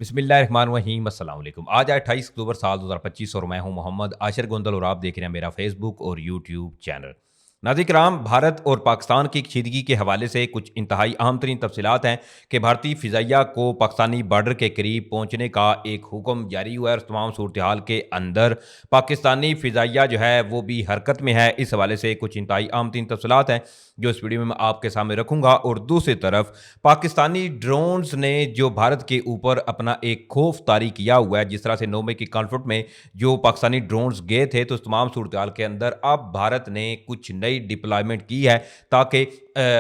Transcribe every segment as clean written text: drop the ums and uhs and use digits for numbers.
بسم اللہ الرحمن الرحیم السلام علیکم۔ آج ہے 28 اکتوبر سال 2025 اور میں ہوں محمد عاشر گوندل اور آپ دیکھ رہے ہیں میرا فیس بک اور یوٹیوب چینل۔ ناظرین کرام، بھارت اور پاکستان کی کشیدگی کے حوالے سے کچھ انتہائی اہم ترین تفصیلات ہیں کہ بھارتی فضائیہ کو پاکستانی بارڈر کے قریب پہنچنے کا ایک حکم جاری ہوا ہے اور تمام صورتحال کے اندر پاکستانی فضائیہ جو ہے وہ بھی حرکت میں ہے۔ اس حوالے سے کچھ انتہائی اہم ترین تفصیلات ہیں جو اس ویڈیو میں آپ کے سامنے رکھوں گا، اور دوسری طرف پاکستانی ڈرونز نے جو بھارت کے اوپر اپنا ایک خوف طاری کیا ہوا ہے، جس طرح سے 9 مئی کی کانفلکٹ میں جو پاکستانی ڈرونز گئے تھے تو اس تمام صورتحال کے اندر اب بھارت نے کچھ نئی ڈپلائمنٹ کی ہے تاکہ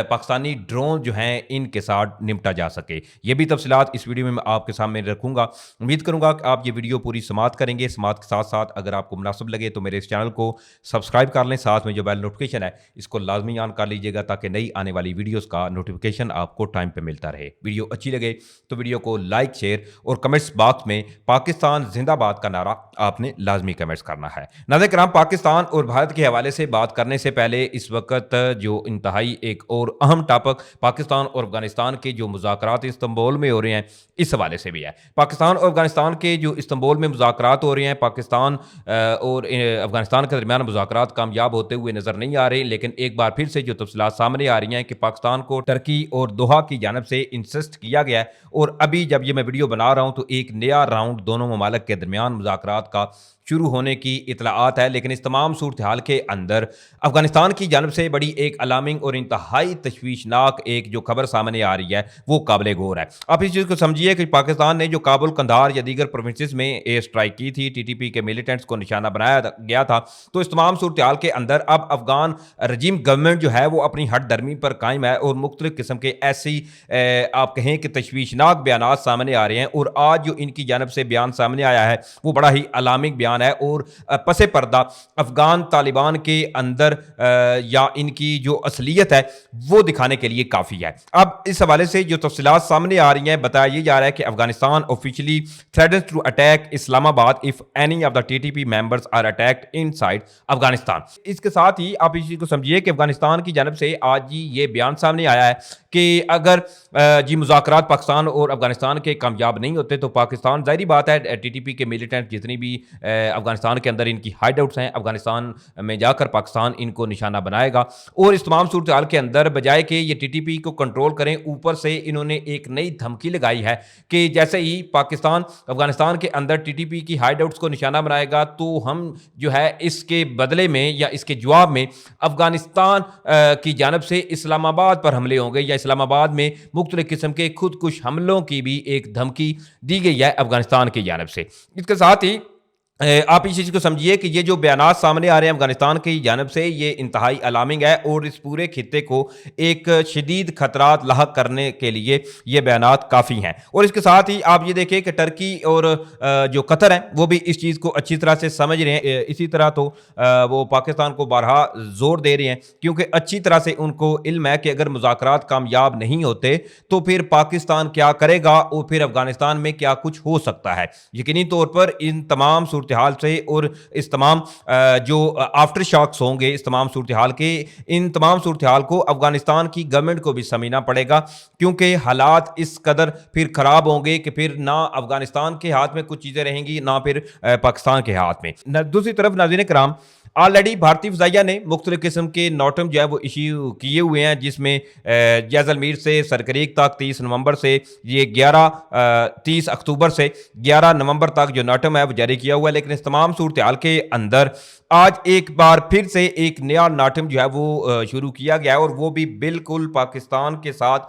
پاکستانی ڈرون جو ہیں ان کے ساتھ نمٹا جا سکے۔ یہ بھی تفصیلات اس ویڈیو میں آپ کے سامنے رکھوں گا۔ امید کروں گا کہ آپ یہ ویڈیو پوری سماعت کریں گے۔ سماعت کے ساتھ ساتھ اگر آپ کو مناسب لگے تو میرے اس چینل کو سبسکرائب کر لیں، ساتھ میں جو بیل نوٹیفکیشن ہے اس کو لازمی آن کر لیجیے گا تاکہ نئی آنے والی ویڈیوز کا نوٹیفکیشن آپ کو ٹائم پہ ملتا رہے۔ ویڈیو اچھی لگے تو ویڈیو کو لائک، شیئر اور کمنٹس باکس میں پاکستان زندہ باد کا نعرہ آپ نے لازمی کمنٹس کرنا ہے۔ ناظرین کرام، پاکستان اور بھارت کے حوالے سے بات کرنے سے پہلے اس وقت جو انتہائی ایک اور اہم ٹاپک پاکستان اور افغانستان کے جو مذاکرات استنبول میں ہو رہے ہیں اس حوالے سے بھی ہے۔ پاکستان اور افغانستان کے جو استنبول میں مذاکرات ہو رہے ہیں، پاکستان اور افغانستان کے درمیان مذاکرات کامیاب ہوتے ہوئے نظر نہیں آ رہے، لیکن ایک بار پھر سے جو تفصیلات سامنے آ رہی ہیں کہ پاکستان کو ترکی اور دوحہ کی جانب سے انسسٹ کیا گیا ہے، اور ابھی جب یہ میں ویڈیو بنا رہا ہوں تو ایک نیا راؤنڈ دونوں ممالک کے درمیان مذاکرات کا شروع ہونے کی اطلاعات ہے۔ لیکن اس تمام صورتحال کے اندر افغانستان کی جانب سے بڑی ایک الارمنگ اور انتہائی تشویشناک ایک جو خبر سامنے آ رہی ہے وہ قابل غور ہے۔ آپ اس چیز کو سمجھیے کہ پاکستان نے جو کابل، قندھار یا دیگر پروونسز میں ایئر اسٹرائک کی تھی، TTP کے ملیٹنٹس کو نشانہ بنایا گیا تھا، تو اس تمام صورتحال کے اندر اب افغان رجیم گورنمنٹ جو ہے وہ اپنی ہٹ درمی پر قائم ہے اور مختلف قسم کے ایسی آپ کہیں کہ تشویشناک بیانات سامنے آ رہے ہیں، اور آج جو ان کی جانب سے بیان سامنے آیا ہے وہ بڑا ہی الارمنگ بیان ہے اور پس پردہ افغان طالبان کے اندر یا ان کی جو اصلیت ہے وہ دکھانے کے لیے کافی ہے۔ اب اس حوالے سے جو تفصیلات سامنے آ رہی ہیں، بتایا یہ جا رہا ہے کہ Afghanistan officially threatens to attack اسلام آباد if any of the TTP members are attacked inside Afghanistan. اس کے ساتھ ہی آپ اس چیز کو سمجھیے کہ افغانستان کی جانب سے آج ہی یہ بیان سامنے آیا ہے کہ اگر مذاکرات پاکستان اور افغانستان کے کامیاب نہیں ہوتے تو پاکستان، ظاہری بات ہے TTP کے ملیٹنٹ جتنی بھی افغانستان کے اندر ان کی ہائیڈ آؤٹس ہیں، افغانستان میں جا کر پاکستان ان کو نشانہ بنائے گا، اور اس تمام صورتحال کے اندر بجائے کہ یہ TTP کو کنٹرول کریں، اوپر سے انہوں نے ایک نئی دھمکی لگائی ہے کہ جیسے ہی پاکستان افغانستان کے اندر TTP کی ہائیڈ آؤٹس کو نشانہ بنائے گا تو ہم جو ہے اس کے بدلے میں یا اس کے جواب میں افغانستان کی جانب سے اسلام آباد پر حملے ہوں گے، یا اسلام آباد میں مختلف قسم کے خود کش حملوں کی بھی ایک دھمکی دی گئی ہے افغانستان کی جانب سے۔ اس کے ساتھ ہی آپ اس چیز کو سمجھیے کہ یہ جو بیانات سامنے آ رہے ہیں افغانستان کی جانب سے یہ انتہائی الارمنگ ہے، اور اس پورے خطے کو ایک شدید خطرات لاحق کرنے کے لیے یہ بیانات کافی ہیں۔ اور اس کے ساتھ ہی آپ یہ دیکھیں کہ ترکی اور جو قطر ہیں وہ بھی اس چیز کو اچھی طرح سے سمجھ رہے ہیں۔ اسی طرح تو وہ پاکستان کو بارہا زور دے رہے ہیں، کیونکہ اچھی طرح سے ان کو علم ہے کہ اگر مذاکرات کامیاب نہیں ہوتے تو پھر پاکستان کیا کرے گا اور پھر افغانستان میں کیا کچھ ہو سکتا ہے۔ یقینی طور پر ان تمام صورتحال سے اور اس تمام جو آفٹر شاکس ہوں گے اس تمام صورتحال کے، ان تمام صورتحال کو افغانستان کی گورنمنٹ کو بھی سمجھنا پڑے گا، کیونکہ حالات اس قدر پھر خراب ہوں گے کہ پھر نہ افغانستان کے ہاتھ میں کچھ چیزیں رہیں گی نہ پھر پاکستان کے ہاتھ میں۔ دوسری طرف ناظرین کرام، آلریڈی بھارتی فضائیہ نے مختلف قسم کے نوٹم جو ہے وہ ایشو کیے ہوئے ہیں، جس میں جیسلمیر سے سرکریک تک 30 نومبر سے یہ 30 اکتوبر سے 11 نومبر تک جو نوٹم ہے وہ جاری کیا ہوا ہے۔ لیکن اس تمام صورتحال کے اندر آج ایک بار پھر سے ایک نیا ناٹم جو ہے وہ شروع کیا گیا ہے، اور وہ بھی بالکل پاکستان کے ساتھ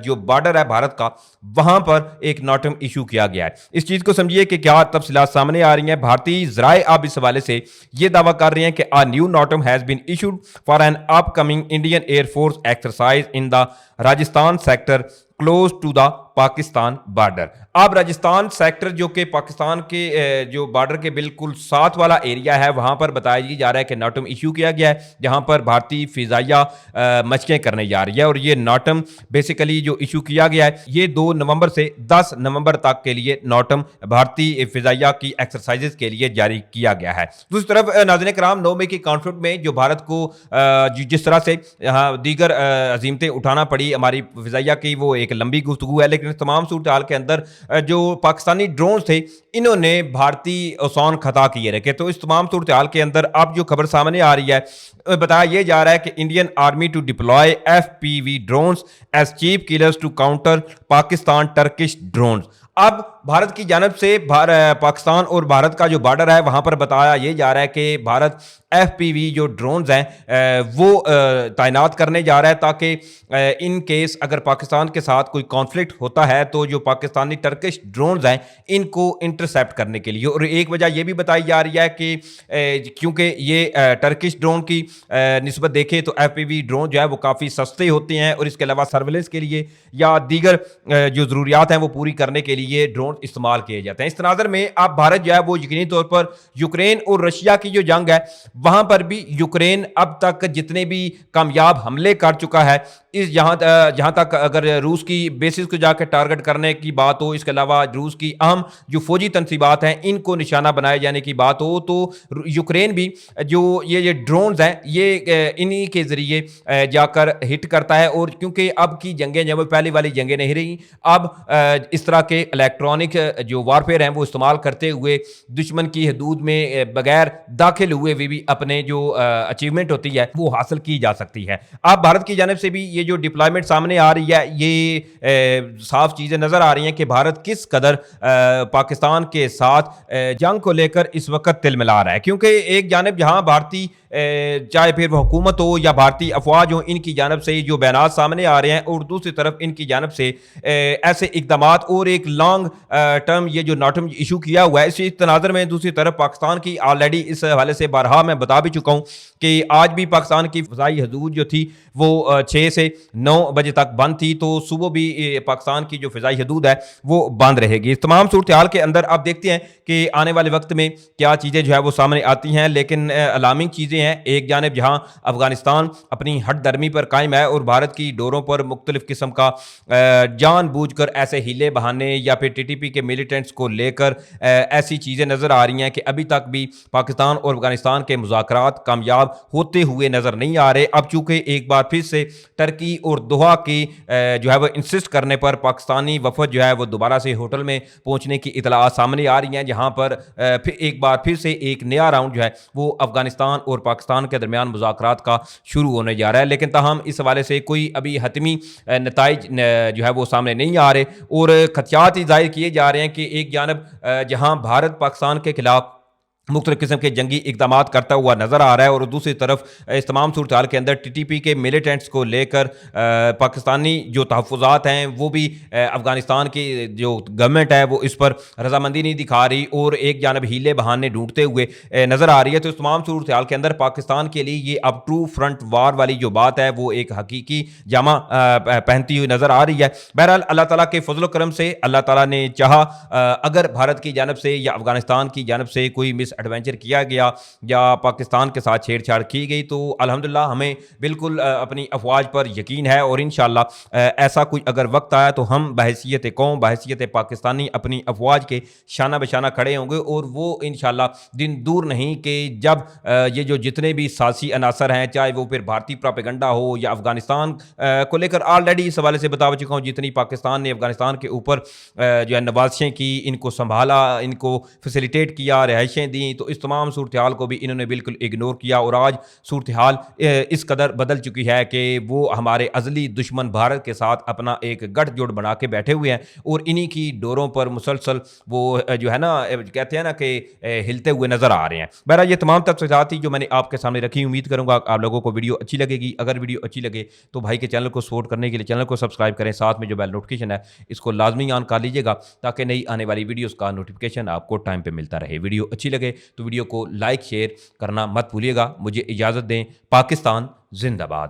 جو بارڈر ہے بھارت کا وہاں پر ایک ناٹم ایشو کیا گیا ہے۔ اس چیز کو سمجھیے کہ کیا تفصیلات سامنے آ رہی ہیں۔ بھارتی ذرائع اب اس حوالے سے یہ دعویٰ کر رہے ہیں کہ a new notum has been issued for an upcoming Indian Air Force exercise in the Rajasthan sector close to the Pakistan border. اب راجستھان سیکٹر جو کہ پاکستان کے جو بارڈر کے بالکل ساتھ والا ایریا ہے وہاں پر بتایا جا رہا ہے کہ ناٹم ایشو کیا گیا ہے، جہاں پر بھارتی فضائیہ مشقیں کرنے جا رہی ہے، اور یہ ناٹم بیسیکلی جو ایشو کیا گیا ہے یہ 2 نومبر سے 10 نومبر تک کے لیے ناٹم بھارتی فضائیہ کی ایکسرسائزز کے لیے جاری کیا گیا ہے۔ دوسری طرف ناظرین کرام، 9 مئی کی کانفلکٹ میں جو بھارت کو جس طرح سے دیگر عزیمتیں اٹھانا پڑی ہماری فضائیہ کی، وہ ایک ایک لمبی گفتگو ہے، لیکن اس تمام صورتحال کے اندر جو پاکستانی ڈرونز تھے انہوں نے بھارتی اوسان خطا کیے رکھے. تو اس تمام صورتحال کے اندر اب جو خبر سامنے آ رہی ہے، بتایا یہ جا رہا ہے کہ Indian army to deploy FPV drones as cheap killers to counter Pakistan Turkish drones. اب بھارت کی جانب سے پاکستان اور بھارت کا جو بارڈر ہے وہاں پر بتایا یہ جا رہا ہے کہ بھارت FPV جو ڈرونز ہیں وہ تعینات کرنے جا رہا ہے تاکہ ان کیس اگر پاکستان کے ساتھ کوئی کانفلکٹ ہوتا ہے تو جو پاکستانی ٹرکش ڈرونز ہیں ان کو انٹرسیپٹ کرنے کے لیے. اور ایک وجہ یہ بھی بتائی جا رہی ہے کہ کیونکہ یہ ٹرکش ڈرون کی نسبت دیکھیں تو FPV ڈرون جو ہے وہ کافی سستے ہوتے ہیں اور اس کے علاوہ سرویلنس کے لیے یا دیگر جو ضروریات ہیں وہ پوری کرنے کے لیے ڈرون استعمال کیے جاتے ہیں. اس تناظر میں اب بھارت جو ہے وہ یقینی طور پر یوکرین اور رشیا کی جو جنگ ہے وہاں پر بھی یوکرین اب تک جتنے بھی کامیاب حملے کر چکا ہے، اس جہاں تک اگر روس کی بیسز کو جا کے ٹارگٹ کرنے کی بات ہو، اس کے علاوہ روس کی اہم جو فوجی تنصیبات ہیں ان کو نشانہ بنائے جانے کی بات ہو، تو یوکرین بھی جو یہ ڈرونز ہیں یہ انہی کے ذریعے جا کر ہٹ کرتا ہے. اور کیونکہ اب کی جنگیں جب پہلی والی جنگیں نہیں رہی، اب اس طرح کے الیکٹرانک جو وارفیئر ہیں وہ استعمال کرتے ہوئے دشمن کی حدود میں بغیر داخل ہوئے بھی اپنے جو اچیومنٹ ہوتی ہے وہ حاصل کی جا سکتی ہے. اب بھارت کی جانب سے بھی یہ جو ڈپلائمنٹ سامنے آ رہی ہے یہ صاف چیزیں نظر آ رہی ہیں کہ بھارت کس قدر پاکستان کے ساتھ جنگ کو لے کر اس وقت تل ملا رہا ہے. کیونکہ ایک جانب جہاں بھارتی چاہے پھر وہ حکومت ہو یا بھارتی افواج ہو ان کی جانب سے جو بیانات سامنے آ رہے ہیں، اور دوسری طرف ان کی جانب سے ایسے اقدامات اور ایک لانگ ٹرم یہ جو ناٹم ایشو کیا ہوا ہے، اسی تناظر میں دوسری طرف پاکستان کی آلریڈی اس حوالے سے بارہا میں بتا بھی چکا ہوں کہ آج بھی پاکستان کی فضائی حدود جو تھی وہ 6 سے 9 بجے تک بند تھی، تو صبح بھی پاکستان کی جو فضائی حدود ہے وہ بند رہے گی. اس تمام صورتحال کے اندر آپ دیکھتے ہیں کہ آنے والے وقت میں کیا چیزیں جو ہے وہ سامنے آتی ہیں. لیکن الارمنگ چیزیں ہیں، ایک جانب جہاں افغانستان اپنی ہٹ درمی پر قائم ہے اور بھارت کی ڈوروں پر مختلف قسم کا جان بوجھ کر ایسے ہیلے بہانے یا پھر TTP کے ملیٹنٹس کو لے کر ایسی چیزیں نظر آ رہی ہیں کہ ابھی تک بھی پاکستان اور افغانستان کے مذاکرات کامیاب ہوتے ہوئے نظر نہیں آ رہے. اب چونکہ ایک بار پھر سے ترکی اور دوحہ کی جو ہے وہ انسسٹ کرنے پر پاکستانی وفد جو ہے وہ دوبارہ سے ہوٹل میں پہنچنے کی اطلاعات سامنے آ رہی ہیں، جہاں پر پھر ایک بار پھر سے ایک نیا راؤنڈ جو ہے وہ افغانستان اور پاکستان کے درمیان مذاکرات کا شروع ہونے جا رہا ہے. لیکن تاہم اس حوالے سے کوئی ابھی حتمی نتائج جو ہے وہ سامنے نہیں آ رہے، اور خدشات ہی ظاہر کیے جا رہے ہیں کہ ایک جانب جہاں بھارت پاکستان کے خلاف مختلف قسم کے جنگی اقدامات کرتا ہوا نظر آ رہا ہے، اور دوسری طرف اس تمام صورتحال کے اندر TTP کے ملیٹنٹس کو لے کر پاکستانی جو تحفظات ہیں وہ بھی افغانستان کی جو گورنمنٹ ہے وہ اس پر رضامندی نہیں دکھا رہی اور ایک جانب ہیلے بہانے ڈھونڈتے ہوئے نظر آ رہی ہے. تو اس تمام صورتحال کے اندر پاکستان کے لیے یہ اب ٹرو فرنٹ وار والی جو بات ہے وہ ایک حقیقی جامہ پہنتی ہوئی نظر آ رہی ہے. بہرحال اللہ تعالیٰ کے فضل و کرم سے اللہ تعالیٰ نے چاہا اگر بھارت کی جانب سے یا افغانستان کی جانب سے کوئی مس ایڈونچر کیا گیا یا پاکستان کے ساتھ چھیڑ چھاڑ کی گئی تو الحمدللہ ہمیں بالکل اپنی افواج پر یقین ہے، اور انشاءاللہ ایسا کوئی اگر وقت آیا تو ہم بحیثیت قوم بحیثیت پاکستانی اپنی افواج کے شانہ بشانہ کھڑے ہوں گے. اور وہ انشاءاللہ دن دور نہیں کہ جب یہ جو جتنے بھی سیاسی عناصر ہیں چاہے وہ پھر بھارتی پراپیگنڈا ہو یا افغانستان کو لے کر آلریڈی اس حوالے سے بتا چکا ہوں جتنی پاکستان نے افغانستان کے اوپر جو ہے نوازشیں کی، ان کو سنبھالا، ان کو فیسیلیٹیٹ کیا، رہائشیں دیں، تو اس تمام صورتحال کو بھی انہوں نے بالکل اگنور کیا. اور آج صورتحال اس قدر بدل چکی ہے کہ وہ ہمارے ازلی دشمن بھارت کے ساتھ اپنا ایک گٹھ جوڑ بنا کے بیٹھے ہوئے ہیں، اور انہی کی ڈوروں پر مسلسل وہ جو ہے نا کہتے ہیں نا کہ ہلتے ہوئے نظر آ رہے ہیں. بہرحال یہ تمام تفصیلات تھی جو میں نے آپ کے سامنے رکھی. امید کروں گا آپ لوگوں کو ویڈیو اچھی لگے گی. اگر ویڈیو اچھی لگے تو بھائی کے چینل کو سپورٹ کرنے کے لیے چینل کو سبسکرائب کریں، ساتھ میں جو بیل نوٹیفکیشن ہے اس کو لازمی آن کر لیجیے گا تاکہ نئی آنے والی ویڈیوز کا نوٹیفکیشن آپ کو ٹائم پہ ملتا رہے. ویڈیو اچھی لگے تو ویڈیو کو لائک شیئر کرنا مت بھولیے گا. مجھے اجازت دیں. پاکستان زندہ باد.